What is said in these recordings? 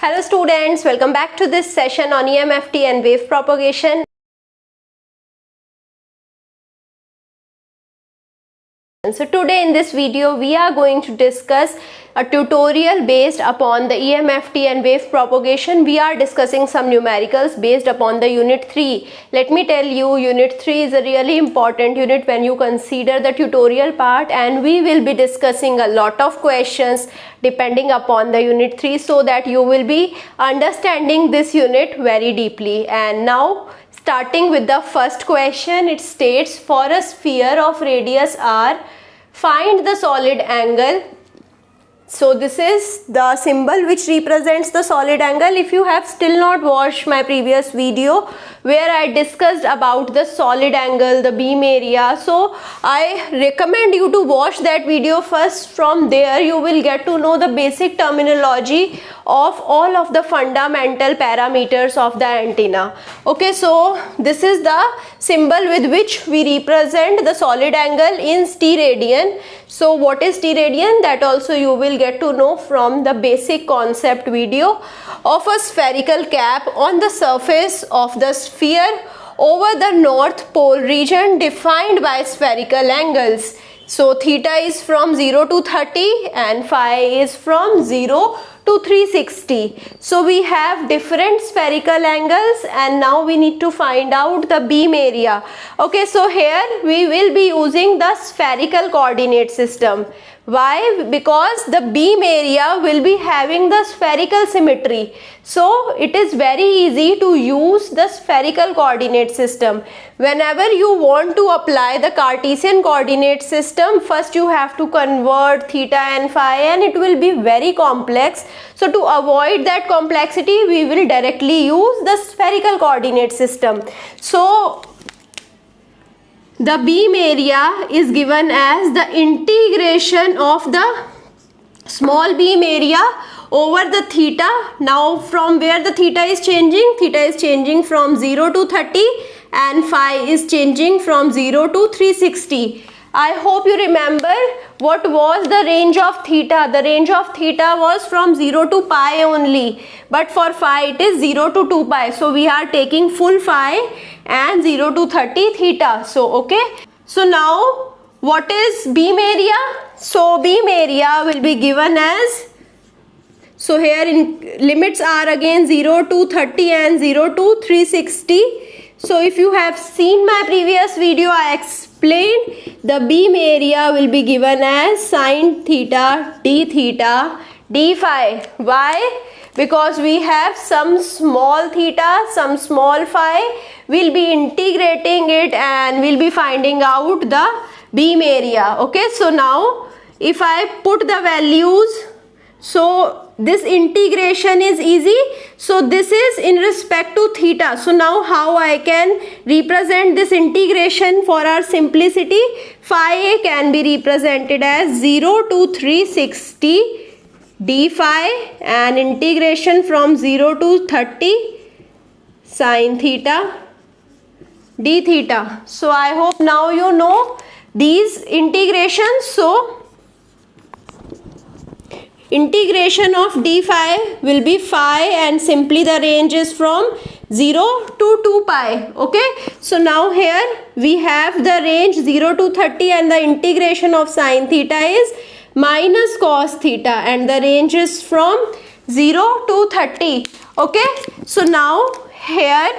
Hello students, welcome back to this session on EMFT and wave propagation. So today in this video we are going to discuss a tutorial based upon the EMFT and wave propagation. We are discussing some numericals based upon the unit 3. Let me tell you, unit 3 is a really important unit when you consider the tutorial part, and we will be discussing a lot of questions depending upon the unit 3 so that you will be understanding this unit very deeply. And now starting with the first question, it states, for a sphere of radius r, find the solid angle. So this is the symbol which represents the solid angle. If you have still not watched my previous video where I discussed about the solid angle, the beam area, so I recommend you to watch that video first. From there you will get to know the basic terminology of all of the fundamental parameters of the antenna. Okay, so this is the symbol with which we represent the solid angle in steradian. So what is steradian? That also you will get to know from the basic concept video of a spherical cap on the surface of the sphere over the North Pole region defined by spherical angles. So theta is from 0 to 30 and phi is from 0 to 360. So we have different spherical angles, and now we need to find out the beam area. Okay, so here we will be using the spherical coordinate system. Why? Because the beam area will be having the spherical symmetry. So it is very easy to use the spherical coordinate system. Whenever you want to apply the Cartesian coordinate system, first you have to convert theta and phi, and it will be very complex. So to avoid that complexity, we will directly use the spherical coordinate system. So the beam area is given as the integration of the small beam area over the theta. Now from where the theta is changing from 0 to 30 and phi is changing from 0 to 360. I hope you remember what was the range of theta. The range of theta was from 0 to pi only, but for phi it is 0 to 2 pi. So we are taking full phi and 0 to 30 theta. So okay, so now what is beam area? So beam area will be given as, so here in limits are again 0 to 30 and 0 to 360. So if you have seen my previous video, I explained the beam area will be given as sine theta d phi. Why? Because we have some small theta, some small phi. We'll be integrating it and we'll be finding out the beam area. Okay, so now if I put the values, so this integration is easy. So this is in respect to theta. So now how I can represent this integration for our simplicity? Phi can be represented as 0 to 360 d phi, and integration from 0 to 30 sine theta d theta. So I hope now you know these integrations. So integration of d phi will be phi, and simply the range is from 0 to 2 pi. Okay, so now here we have the range 0 to 30 and the integration of sine theta is minus cos theta, and the range is from 0 to 30. Okay, so now here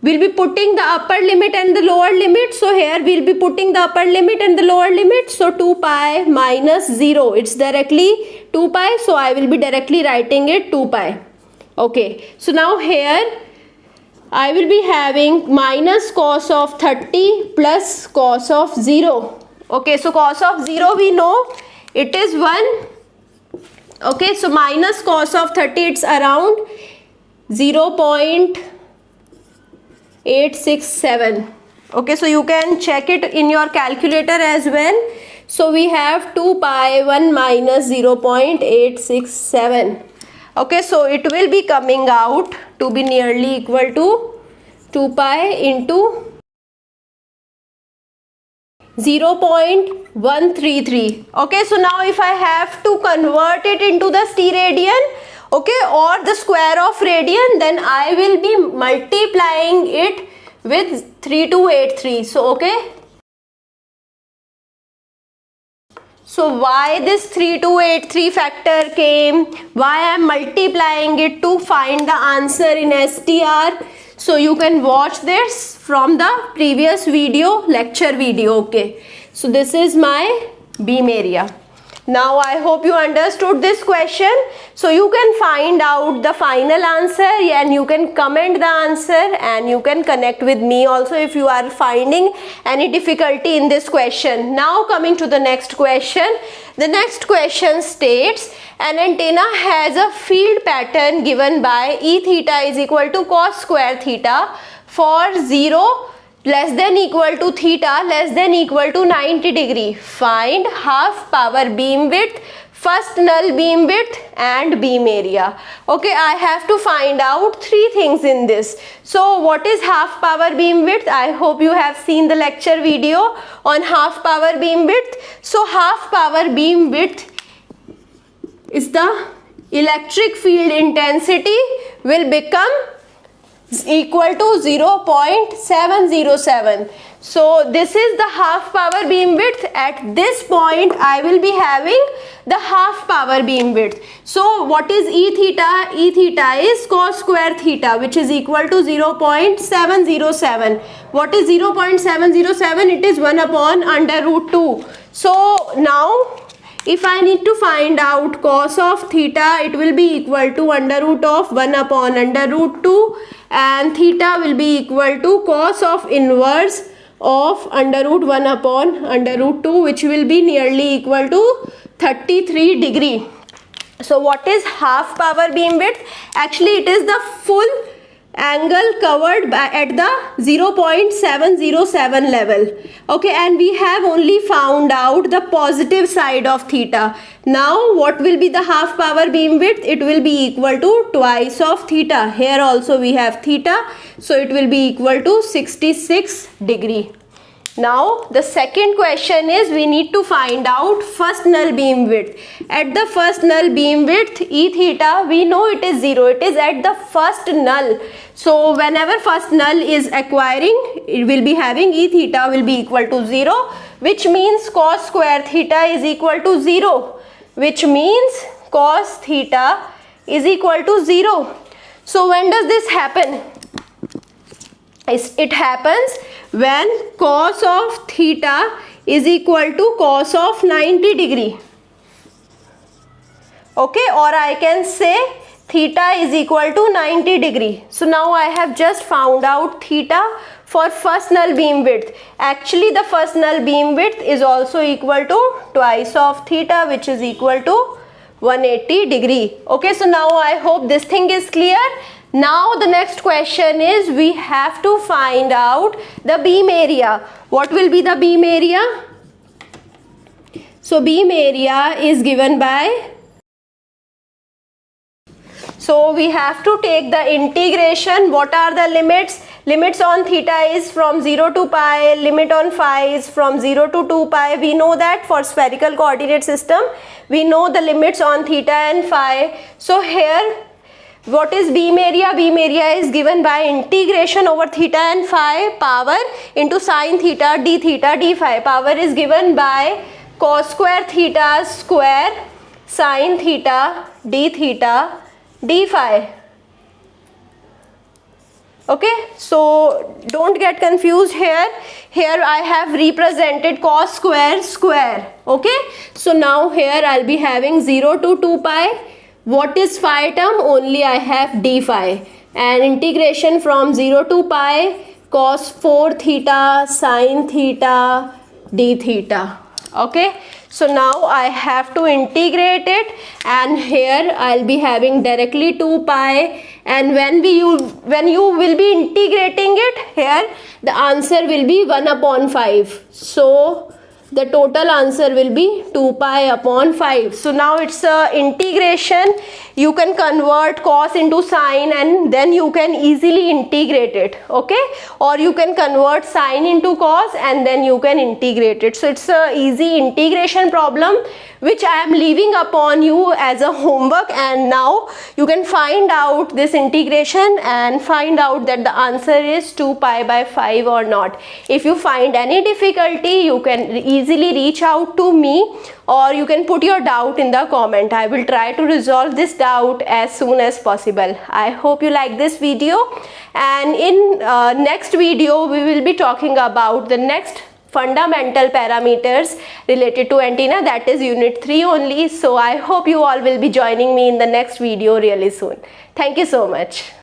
we'll be putting the upper limit and the lower limit. So here we'll be putting the upper limit and the lower limit. So 2 pi minus 0, it's directly 2 pi. So I will be directly writing it 2 pi. Okay, so now here I will be having minus cos of 30 plus cos of 0. Okay, so cos of 0 we know it is 1. Okay, so minus cos of 30, it's around 0.867. Okay, so you can check it in your calculator as well. So we have 2 pi 1 minus 0.867. Okay, so it will be coming out to be nearly equal to 2 pi into 0.133. Okay, so now if I have to convert it into the steradian, okay, or the square of radian, then I will be multiplying it with 3283. So okay, so why this 3283 factor came, why I am multiplying it to find the answer in STR. So you can watch this from the previous video, lecture video. Okay, so this is my beam area. Now I hope you understood this question. So you can find out the final answer and you can comment the answer, and you can connect with me also if you are finding any difficulty in this question. Now coming to the next question. The next question states an antenna has a field pattern given by E theta is equal to cos square theta for 0 less than equal to theta less than equal to 90 degree. Find half power beam width, first null beam width and beam area. Okay, I have to find out three things in this. So what is half power beam width? I hope you have seen the lecture video on half power beam width. So half power beam width is the electric field intensity will become equal to 0.707. So this is the half power beam width. At this point I will be having the half power beam width. So what is E theta? E theta is cos square theta, which is equal to 0.707. What is 0.707? It is 1 upon under root 2. So now if I need to find out cos of theta, it will be equal to under root of 1 upon under root 2, and theta will be equal to cos of inverse of under root 1 upon under root 2, which will be nearly equal to 33 degree. So what is half power beam width? Actually it is the full angle covered by at the 0.707 level. Okay, and we have only found out the positive side of theta. Now what will be the half power beam width? It will be equal to twice of theta. Here also we have theta, so it will be equal to 66 degree. Now the second question is we need to find out first null beam width. At the first null beam width E theta, we know it is 0. It is at the first null. So whenever first null is acquiring, it will be having E theta will be equal to 0, which means cos square theta is equal to 0, which means cos theta is equal to 0. So when does this happen? It happens when cos of theta is equal to cos of 90 degree. Okay, or I can say theta is equal to 90 degree. So now I have just found out theta for first null beam width. Actually the first null beam width is also equal to twice of theta, which is equal to 180 degree. Okay, so now I hope this thing is clear. Now the next question is we have to find out the beam area. What will be the beam area? So beam area is given by, so we have to take the integration. What are the limits? Limits on theta is from 0 to pi, limit on phi is from 0 to 2 pi. We know that for spherical coordinate system, we know the limits on theta and phi. So here what is beam area? Beam area is given by integration over theta and phi power into sine theta d theta d phi. Power is given by cos square theta square sine theta d theta d phi. Okay, so don't get confused here. Here I have represented cos square square. Okay, so now here I'll be having 0 to 2 pi. What is phi term? Only I have d phi, and integration from 0 to pi cos 4 theta sine theta d theta. Okay, so now I have to integrate it, and here I'll be having directly 2 pi, and when you will be integrating it, here the answer will be 1 upon 5. So the total answer will be 2 pi upon 5. So now it's a integration. You can convert cos into sine and then you can easily integrate it, okay? Or you can convert sine into cos and then you can integrate it. So it's a easy integration problem which I am leaving upon you as a homework, and now you can find out this integration and find out that the answer is 2 pi by 5 or not. If you find any difficulty, you can easily reach out to me or you can put your doubt in the comment. I will try to resolve this doubt as soon as possible. I hope you like this video, and in next video we will be talking about the next fundamental parameters related to antenna, that is unit 3 only. So I hope you all will be joining me in the next video really soon. Thank you so much.